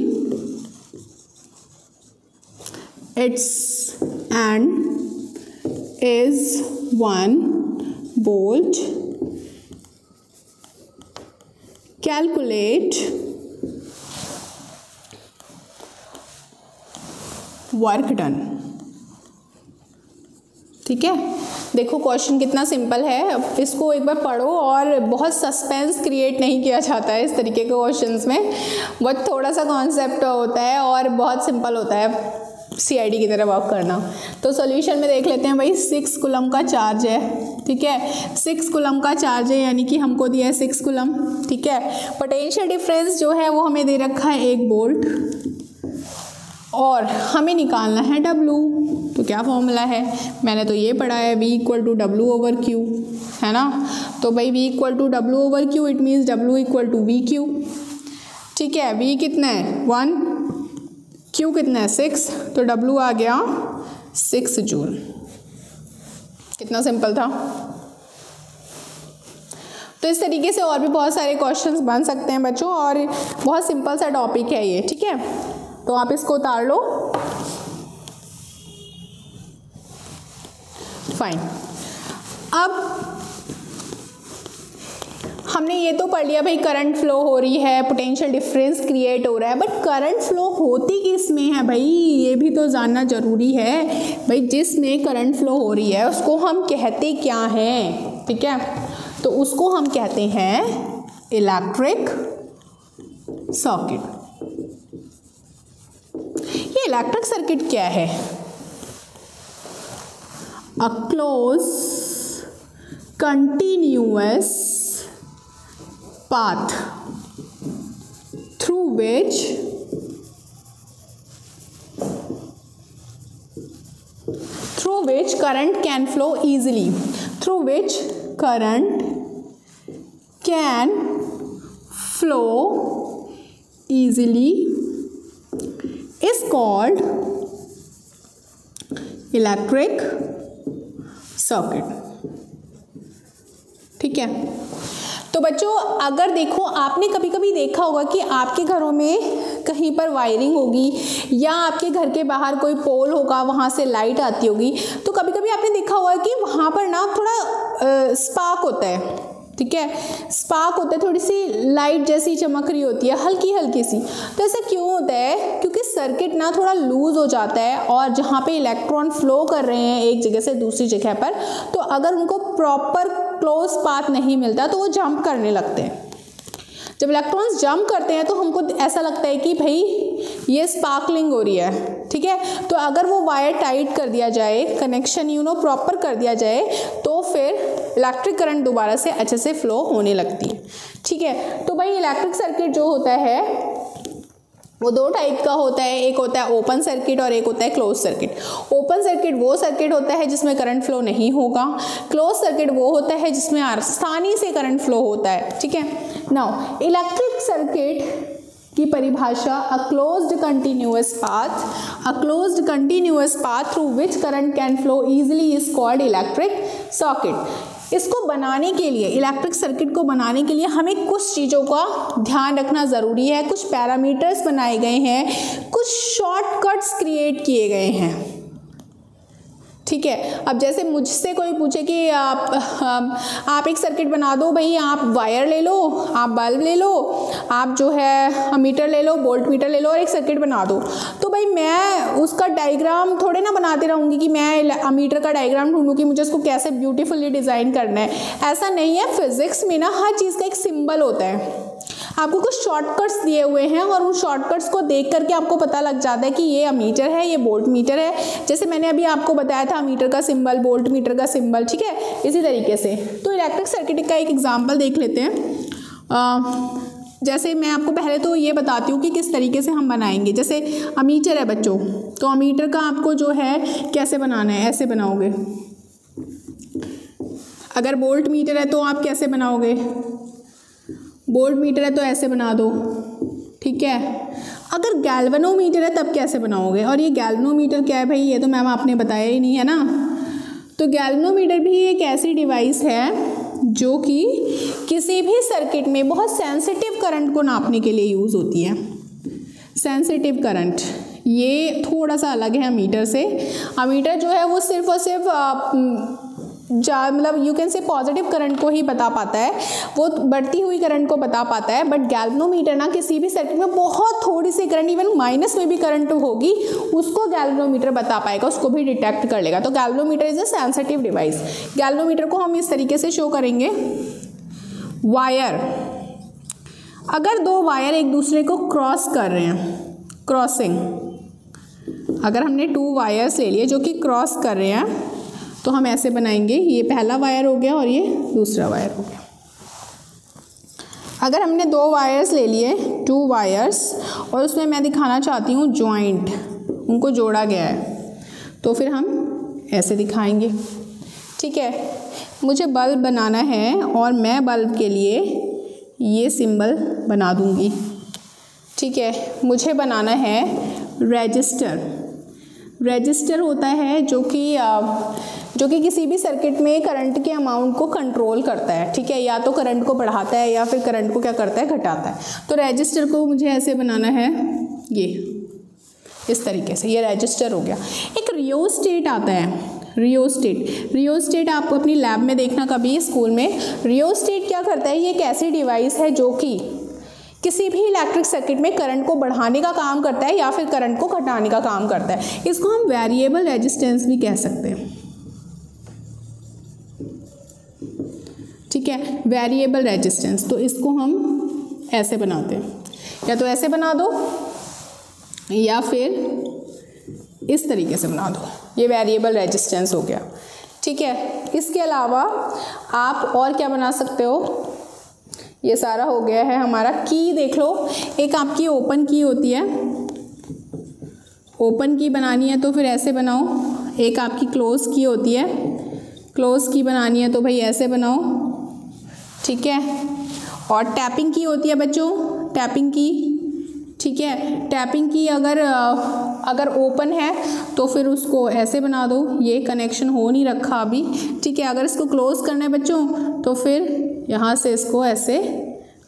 its end is 1 volt. Calculate work done. ठीक है, देखो क्वेश्चन कितना सिंपल है। अब इसको एक बार पढ़ो, और बहुत सस्पेंस क्रिएट नहीं किया जाता है इस तरीके के क्वेश्चंस में, बहुत थोड़ा सा कॉन्सेप्ट होता है और बहुत सिंपल होता है CID की तरह वर्क करना। तो सॉल्यूशन में देख लेते हैं भाई, 6 कूलम का चार्ज है। ठीक है, 6 कूलम का चार्ज है, यानी कि हमको दिया है 6 कूलम। ठीक है, पोटेंशियल डिफरेंस जो है वो हमें दे रखा है 1 वोल्ट, और हमें निकालना है W। तो क्या फॉर्मूला है, मैंने तो ये पढ़ा है, V = W/Q, है ना। तो भाई V = W/Q, it means W = VQ। ठीक है, V कितना है 1, Q कितना है 6, तो W आ गया 6 जूल। कितना सिंपल था। तो इस तरीके से और भी बहुत सारे क्वेश्चंस बन सकते हैं बच्चों, और बहुत सिंपल सा टॉपिक है ये। ठीक है, तो आप इसको उतार लो। फाइन, अब हमने ये तो पढ़ लिया भाई, करंट फ्लो हो रही है, पोटेंशियल डिफरेंस क्रिएट हो रहा है, बट करंट फ्लो होती किस में है भाई, ये भी तो जानना जरूरी है भाई। जिसमें करंट फ्लो हो रही है उसको हम कहते क्या हैं। ठीक है, तो उसको हम कहते हैं इलेक्ट्रिक सर्किट। ये इलेक्ट्रिक सर्किट क्या है, a close continuous path through which current can flow easily, through which current can flow easily is called electric circuit। ठीक है, तो बच्चों अगर देखो, आपने कभी कभी देखा होगा कि आपके घरों में कहीं पर वायरिंग होगी, या आपके घर के बाहर कोई पोल होगा, वहाँ से लाइट आती होगी, तो कभी कभी आपने देखा होगा कि वहाँ पर ना थोड़ा स्पार्क होता है। ठीक है, स्पार्क होता है, थोड़ी सी लाइट जैसी चमक रही होती है, हल्की हल्की सी। तो ऐसा क्यों होता है, क्योंकि सर्किट ना थोड़ा लूज हो जाता है, और जहाँ पे इलेक्ट्रॉन फ्लो कर रहे हैं एक जगह से दूसरी जगह पर, तो अगर उनको प्रॉपर क्लोज पाथ नहीं मिलता तो वो जंप करने लगते हैं। जब इलेक्ट्रॉन्स जंप करते हैं तो हमको ऐसा लगता है कि भाई ये स्पार्कलिंग हो रही है। ठीक है, तो अगर वो वायर टाइट कर दिया जाए, कनेक्शन प्रॉपर कर दिया जाए, तो फिर इलेक्ट्रिक करंट दोबारा से अच्छे से फ्लो होने लगती है। ठीक है, तो भाई इलेक्ट्रिक सर्किट जो होता है वो 2 टाइप का होता है, एक होता है ओपन सर्किट और एक होता है क्लोज सर्किट। ओपन सर्किट वो सर्किट होता है जिसमें करंट फ्लो नहीं होगा, क्लोज सर्किट वो होता है जिसमें आसानी से करंट फ्लो होता है। ठीक है, नाउ इलेक्ट्रिक सर्किट की परिभाषा, a closed continuous path through which current can flow easily is called electric circuit. इसको बनाने के लिए, इलेक्ट्रिक सर्किट को बनाने के लिए हमें कुछ चीज़ों का ध्यान रखना ज़रूरी है, कुछ पैरामीटर्स बनाए गए हैं, कुछ शॉर्टकट्स क्रिएट किए गए हैं। ठीक है, अब जैसे मुझसे कोई पूछे कि आप एक सर्किट बना दो भाई, आप वायर ले लो, आप बल्ब ले लो, आप जो है अमीटर ले लो, वोल्ट मीटर ले लो, और एक सर्किट बना दो, तो भाई मैं उसका डायग्राम थोड़े ना बनाते रहूँगी कि मैं अमीटर का डायग्राम ढूंढूँ कि मुझे उसको कैसे ब्यूटीफुली डिज़ाइन करना है। ऐसा नहीं है, फिजिक्स में ना हर चीज़ का एक सिंबल होता है। आपको कुछ शॉर्टकट्स दिए हुए हैं, और उन शॉर्टकट्स को देख करके आपको पता लग जाता है कि ये अमीटर है, ये वोल्ट मीटर है। जैसे मैंने अभी आपको बताया था, अमीटर का सिंबल, वोल्ट मीटर का सिंबल। ठीक है, इसी तरीके से तो इलेक्ट्रिक सर्किट का एक एग्जांपल देख लेते हैं। जैसे मैं आपको पहले तो ये बताती हूँ कि किस तरीके से हम बनाएंगे। जैसे अमीटर है बच्चों, तो अमीटर का आपको जो है कैसे बनाना है, ऐसे बनाओगे। अगर वोल्ट मीटर है तो आप कैसे बनाओगे, वोल्ट मीटर है तो ऐसे बना दो। ठीक है, अगर गैल्वेनोमीटर है तब कैसे बनाओगे, और ये गैल्वेनोमीटर क्या है भाई, ये तो मैम आपने बताया ही नहीं है ना। तो गैल्वेनोमीटर भी एक ऐसी डिवाइस है जो कि किसी भी सर्किट में बहुत सेंसिटिव करंट को नापने के लिए यूज़ होती है। सेंसिटिव करंट, ये थोड़ा सा अलग है अमीटर से। अमीटर जो है वो सिर्फ और सिर्फ मतलब you can say positive current को ही बता पाता है, वो बढ़ती हुई करंट को बता पाता है। बट गैल्वेनोमीटर ना किसी भी सर्किट में बहुत थोड़ी सी करंट, इवन माइनस में भी करंट होगी, उसको गैल्वेनोमीटर बता पाएगा, उसको भी डिटेक्ट कर लेगा। तो galvanometer is a sensitive device. Galvanometer को हम इस तरीके से शो करेंगे। वायर, अगर दो वायर एक दूसरे को क्रॉस कर रहे हैं, क्रॉसिंग, अगर हमने 2 वायर्स ले लिए जो कि क्रॉस कर रहे हैं, तो हम ऐसे बनाएंगे, ये पहला वायर हो गया और ये दूसरा वायर हो गया। अगर हमने 2 वायर्स ले लिए, 2 वायर्स, और उसमें मैं दिखाना चाहती हूँ जॉइंट, उनको जोड़ा गया है, तो फिर हम ऐसे दिखाएंगे। ठीक है, मुझे बल्ब बनाना है और मैं बल्ब के लिए ये सिंबल बना दूँगी। ठीक है, मुझे बनाना है रेजिस्टर। रेजिस्टर होता है जो कि किसी भी सर्किट में करंट के अमाउंट को कंट्रोल करता है। ठीक है, या तो करंट को बढ़ाता है या फिर करंट को क्या करता है, घटाता है। तो रेजिस्टर को मुझे ऐसे बनाना है, ये इस तरीके से, ये रेजिस्टर हो गया। एक रियोस्टेट आता है, रियोस्टेट आपको अपनी लैब में देखना कभी स्कूल में। रियोस्टेट क्या करता है, ये एक ऐसी डिवाइस है जो कि किसी भी इलेक्ट्रिक सर्किट में करंट को बढ़ाने का काम करता है या फिर करंट को घटाने का काम करता है। इसको हम वेरिएबल रेजिस्टेंस भी कह सकते हैं। ठीक है, वेरिएबल रेजिस्टेंस, तो इसको हम ऐसे बनाते हैं, या तो ऐसे बना दो या फिर इस तरीके से बना दो, ये वेरिएबल रेजिस्टेंस हो गया। ठीक है, इसके अलावा आप और क्या बना सकते हो, ये सारा हो गया है हमारा। की देख लो, एक आपकी ओपन की होती है, ओपन की बनानी है तो फिर ऐसे बनाओ। एक आपकी क्लोज की होती है, क्लोज की बनानी है तो भाई ऐसे बनाओ। ठीक है, और टैपिंग की होती है बच्चों, टैपिंग की। ठीक है, टैपिंग की अगर ओपन है तो फिर उसको ऐसे बना दो, ये कनेक्शन हो नहीं रखा अभी। ठीक है, अगर इसको क्लोज करना है बच्चों तो फिर यहाँ से इसको ऐसे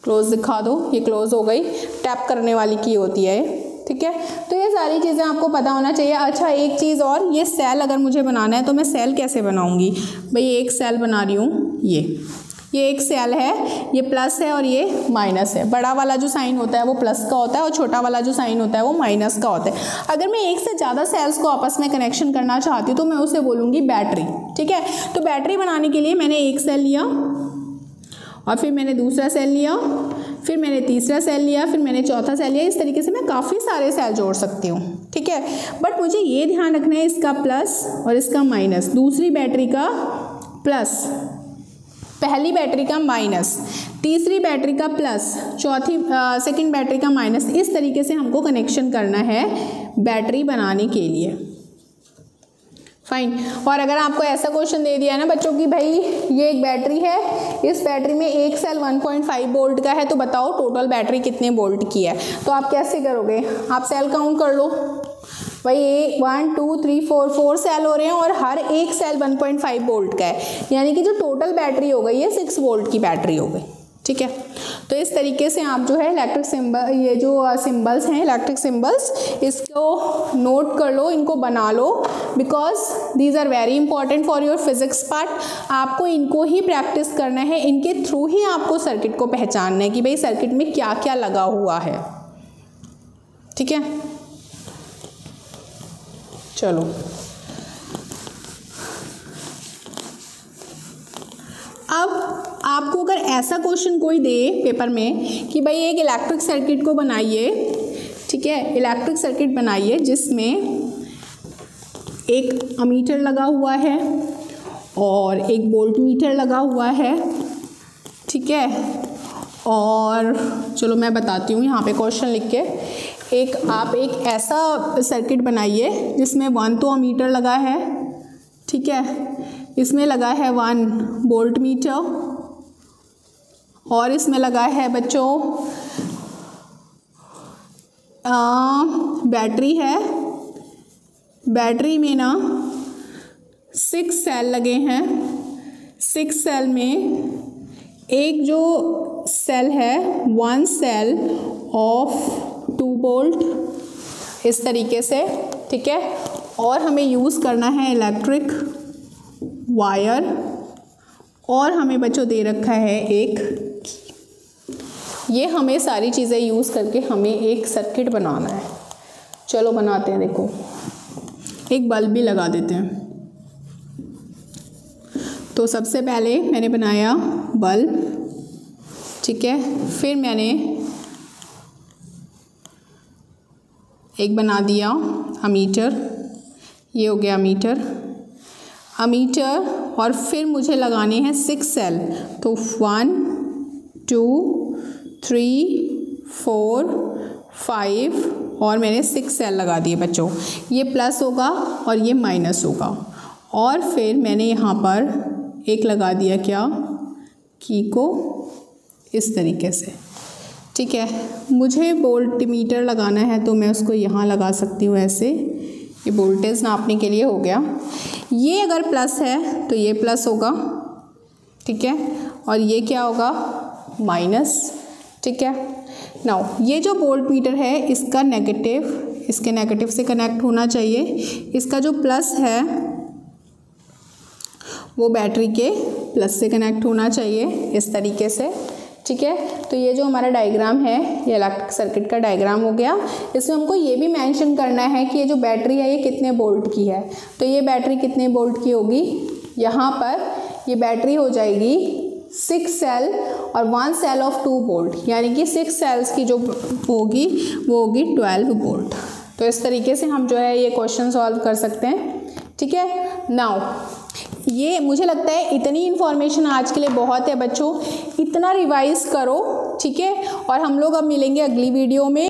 क्लोज दिखा दो, ये क्लोज हो गई। टैप करने वाली की होती है। ठीक है, तो ये सारी चीज़ें आपको पता होना चाहिए। अच्छा, एक चीज़ और, ये सेल अगर मुझे बनाना है तो मैं सेल कैसे बनाऊंगी भाई, एक सेल बना रही हूँ, ये एक सेल है, ये प्लस है और ये माइनस है। बड़ा वाला जो साइन होता है वो प्लस का होता है और छोटा वाला जो साइन होता है वो माइनस का होता है। अगर मैं एक से ज़्यादा सेल्स को आपस में कनेक्शन करना चाहती हूँ तो मैं उसे बोलूँगी बैटरी। ठीक है, तो बैटरी बनाने के लिए मैंने एक सेल लिया और फिर मैंने दूसरा सेल लिया, फिर मैंने तीसरा सेल लिया, फिर मैंने चौथा सेल लिया। इस तरीके से मैं काफ़ी सारे सेल जोड़ सकती हूँ। ठीक है, बट मुझे ये ध्यान रखना है, इसका प्लस और इसका माइनस, दूसरी बैटरी का प्लस, पहली बैटरी का माइनस, तीसरी बैटरी का प्लस, सेकंड बैटरी का माइनस। इस तरीके से हमको कनेक्शन करना है बैटरी बनाने के लिए। फाइन। और अगर आपको ऐसा क्वेश्चन दे दिया है ना बच्चों कि भाई ये एक बैटरी है, इस बैटरी में एक सेल 1.5 वोल्ट का है, तो बताओ टोटल बैटरी कितने वोल्ट की है, तो आप कैसे करोगे, आप सेल काउंट कर लो भाई। 1 2 3 4 सेल हो रहे हैं और हर एक सेल 1.5 वोल्ट का है, यानी कि जो टोटल बैटरी हो गई ये 6 वोल्ट की बैटरी हो गई। ठीक है, तो इस तरीके से आप जो है इलेक्ट्रिक सिंबल, ये जो सिंबल्स हैं इलेक्ट्रिक सिंबल्स, इसको नोट कर लो, इनको बना लो, because these are very important for your physics part. आपको इनको ही प्रैक्टिस करना है, इनके थ्रू ही आपको सर्किट को पहचानना है कि भाई सर्किट में क्या क्या लगा हुआ है। ठीक है, चलो अब आपको अगर ऐसा क्वेश्चन कोई दे पेपर में कि भाई एक इलेक्ट्रिक सर्किट को बनाइए, ठीक है, इलेक्ट्रिक सर्किट बनाइए जिसमें एक अमीटर लगा हुआ है और एक वोल्ट मीटर लगा हुआ है, ठीक है, और चलो मैं बताती हूँ यहाँ पे क्वेश्चन लिख के। आप एक ऐसा सर्किट बनाइए जिसमें 1 तो अमीटर लगा है, ठीक है, इसमें लगा है 1 वोल्ट मीटर और इसमें लगा है बच्चों बैटरी है। बैटरी में ना 6 सेल लगे हैं। 6 सेल में एक जो सेल है 1 सेल ऑफ 2 वोल्ट इस तरीके से, ठीक है। और हमें यूज़ करना है इलेक्ट्रिक वायर, और हमें बच्चों दे रखा है एक, ये हमें सारी चीज़ें यूज़ करके हमें एक सर्किट बनाना है। चलो बनाते हैं। देखो एक बल्ब भी लगा देते हैं। तो सबसे पहले मैंने बनाया बल्ब, ठीक है। फिर मैंने एक बना दिया अमीटर, ये हो गया अमीटर, और फिर मुझे लगाने हैं 6 सेल। तो 1 2 3 4 5 और मैंने 6 सेल लगा दिए बच्चों। ये प्लस होगा और ये माइनस होगा। और फिर मैंने यहाँ पर एक लगा दिया क्या, की को इस तरीके से, ठीक है। मुझे वोल्टमीटर लगाना है तो मैं उसको यहाँ लगा सकती हूँ ऐसे, ये वोल्टेज नापने के लिए हो गया। ये अगर प्लस है तो ये प्लस होगा, ठीक है, और ये क्या होगा, माइनस, ठीक है। नाउ ये जो वोल्टमीटर है इसका नेगेटिव इसके नेगेटिव से कनेक्ट होना चाहिए, इसका जो प्लस है वो बैटरी के प्लस से कनेक्ट होना चाहिए इस तरीके से, ठीक है। तो ये जो हमारा डायग्राम है ये इलेक्ट्रिक सर्किट का डायग्राम हो गया। इसमें हमको ये भी मेंशन करना है कि ये जो बैटरी है ये कितने वोल्ट की है। तो ये बैटरी कितने वोल्ट की होगी, यहाँ पर ये बैटरी हो जाएगी 6 सेल और 1 सेल ऑफ 2 वोल्ट, यानी कि 6 सेल्स की जो होगी वो होगी 12 वोल्ट। तो इस तरीके से हम जो है ये क्वेश्चन सॉल्व कर सकते हैं, ठीक है। नाउ ये मुझे लगता है इतनी इन्फॉर्मेशन आज के लिए बहुत है बच्चों, इतना रिवाइज करो, ठीक है। और हम लोग अब मिलेंगे अगली वीडियो में।